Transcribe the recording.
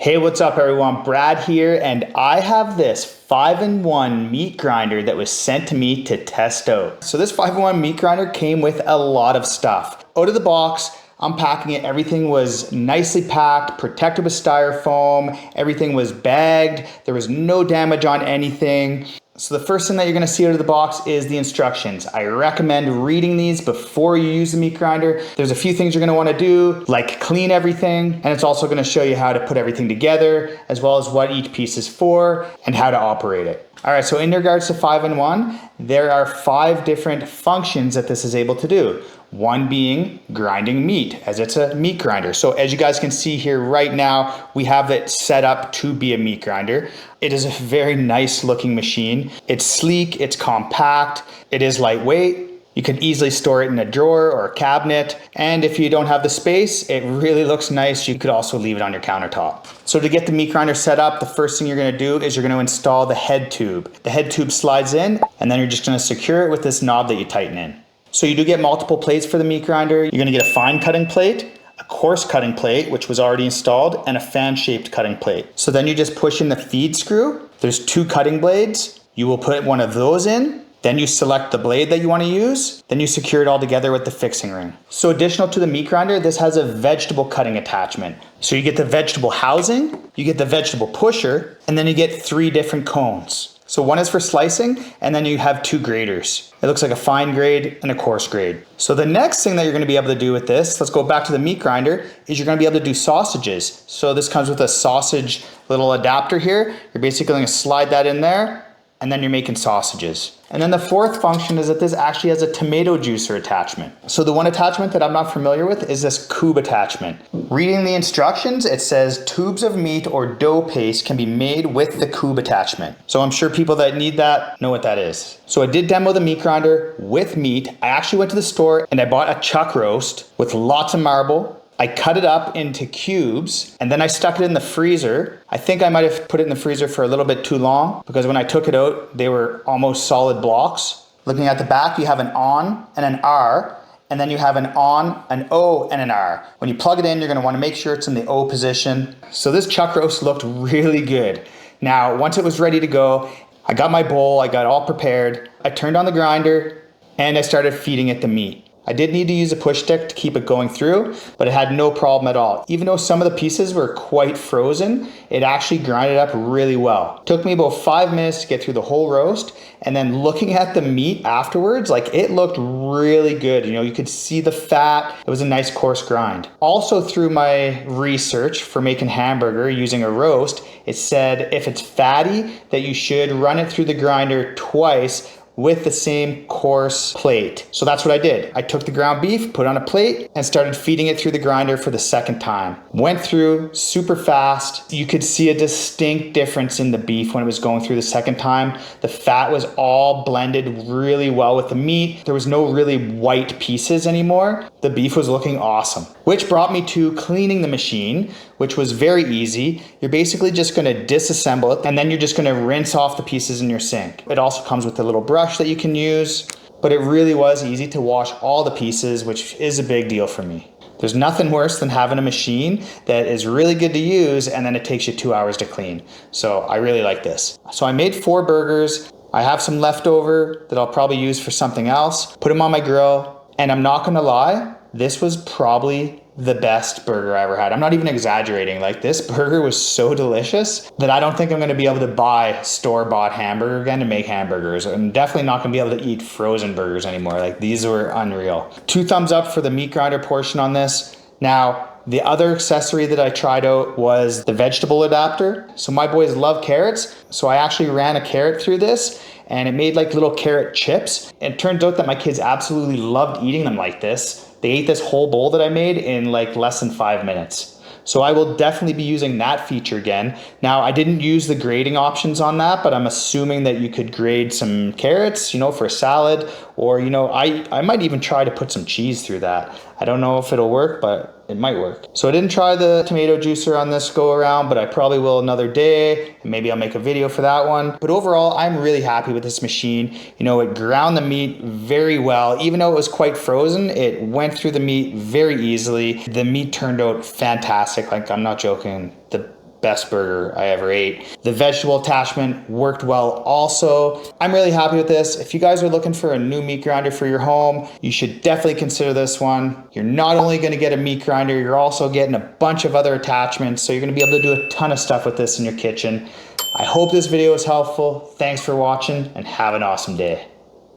Hey, what's up everyone? Brad here, and I have this 5-in-1 meat grinder that was sent to me to test out. So this 5-in-1 meat grinder came with a lot of stuff. Out of the box, unpacking it, everything was nicely packed, protected with styrofoam, everything was bagged, there was no damage on anything. So the first thing that you're gonna see out of the box is the instructions. I recommend reading these before you use the meat grinder. There's a few things you're gonna wanna do, like clean everything, and it's also gonna show you how to put everything together, as well as what each piece is for, and how to operate it. All right, so in regards to 5-in-1, there are 5 different functions that this is able to do. One being grinding meat, as it's a meat grinder. So as you guys can see here right now, we have it set up to be a meat grinder. It is a very nice looking machine. It's sleek, it's compact, it is lightweight. You can easily store it in a drawer or a cabinet. And if you don't have the space, it really looks nice. You could also leave it on your countertop. So to get the meat grinder set up, the first thing you're gonna do is you're gonna install the head tube. The head tube slides in, and then you're just gonna secure it with this knob that you tighten in. So you do get multiple plates for the meat grinder. You're gonna get a fine cutting plate, a coarse cutting plate, which was already installed, and a fan-shaped cutting plate. So then you just push in the feed screw. There's 2 cutting blades. You will put one of those in. Then you select the blade that you want to use. Then you secure it all together with the fixing ring. So additional to the meat grinder, this has a vegetable cutting attachment. So you get the vegetable housing, you get the vegetable pusher, and then you get 3 different cones. So one is for slicing, and then you have 2 graders. It looks like a fine grade and a coarse grade. So the next thing that you're gonna be able to do with this, let's go back to the meat grinder, is you're gonna be able to do sausages. So this comes with a sausage little adapter here. You're basically gonna slide that in there, and then you're making sausages. And then the 4th function is that this actually has a tomato juicer attachment. So the one attachment that I'm not familiar with is this kubbe attachment. Reading the instructions, it says tubes of meat or dough paste can be made with the kubbe attachment. So I'm sure people that need that know what that is. So I did demo the meat grinder with meat. I actually went to the store and I bought a chuck roast with lots of marble. I cut it up into cubes and then I stuck it in the freezer. I think I might have put it in the freezer for a little bit too long because when I took it out, they were almost solid blocks. Looking at the back, you have an on and an R, and then you have an on, an O, and an R. When you plug it in, you're gonna wanna make sure it's in the O position. So this chuck roast looked really good. Now, once it was ready to go, I got my bowl, I got all prepared. I turned on the grinder and I started feeding it the meat. I did need to use a push stick to keep it going through, but it had no problem at all. Even though some of the pieces were quite frozen, it actually grinded up really well. It took me about 5 minutes to get through the whole roast, and then looking at the meat afterwards, like it looked really good. You know, you could see the fat. It was a nice coarse grind. Also through my research for making hamburger using a roast, it said if it's fatty that you should run it through the grinder twice with the same coarse plate. So that's what I did. I took the ground beef, put it on a plate, and started feeding it through the grinder for the 2nd time. Went through super fast. You could see a distinct difference in the beef when it was going through the 2nd time. The fat was all blended really well with the meat. There was no really white pieces anymore. The beef was looking awesome. Which brought me to cleaning the machine, which was very easy. You're basically just gonna disassemble it, and then you're just gonna rinse off the pieces in your sink. It also comes with a little brush that you can use, but it really was easy to wash all the pieces, which is a big deal for me. There's nothing worse than having a machine that is really good to use and then it takes you 2 hours to clean. So I really like this. So I made 4 burgers. I have some leftover that I'll probably use for something else. Put them on my grill, and I'm not gonna lie, this was probably the best burger I ever had. I'm not even exaggerating. Like, this burger was so delicious that I don't think I'm gonna be able to buy store-bought hamburger again to make hamburgers. I'm definitely not gonna be able to eat frozen burgers anymore. Like, these were unreal. 2 thumbs up for the meat grinder portion on this. Now, the other accessory that I tried out was the vegetable adapter. So my boys love carrots, so I actually ran a carrot through this and it made like little carrot chips. It turns out that my kids absolutely loved eating them like this. They ate this whole bowl that I made in like less than 5 minutes. So I will definitely be using that feature again. Now, I didn't use the grading options on that, but I'm assuming that you could grade some carrots, you know, for a salad, or, you know, I might even try to put some cheese through that. I don't know if it'll work, but it might work. So I didn't try the tomato juicer on this go around, but I probably will another day, and maybe I'll make a video for that one. But overall, I'm really happy with this machine. You know, it ground the meat very well. Even though it was quite frozen, it went through the meat very easily. The meat turned out fantastic. Like, I'm not joking. The best burger I ever ate. The vegetable attachment worked well also. I'm really happy with this. If you guys are looking for a new meat grinder for your home, you should definitely consider this one. You're not only gonna get a meat grinder, you're also getting a bunch of other attachments, so you're gonna be able to do a ton of stuff with this in your kitchen. I hope this video was helpful. Thanks for watching and have an awesome day.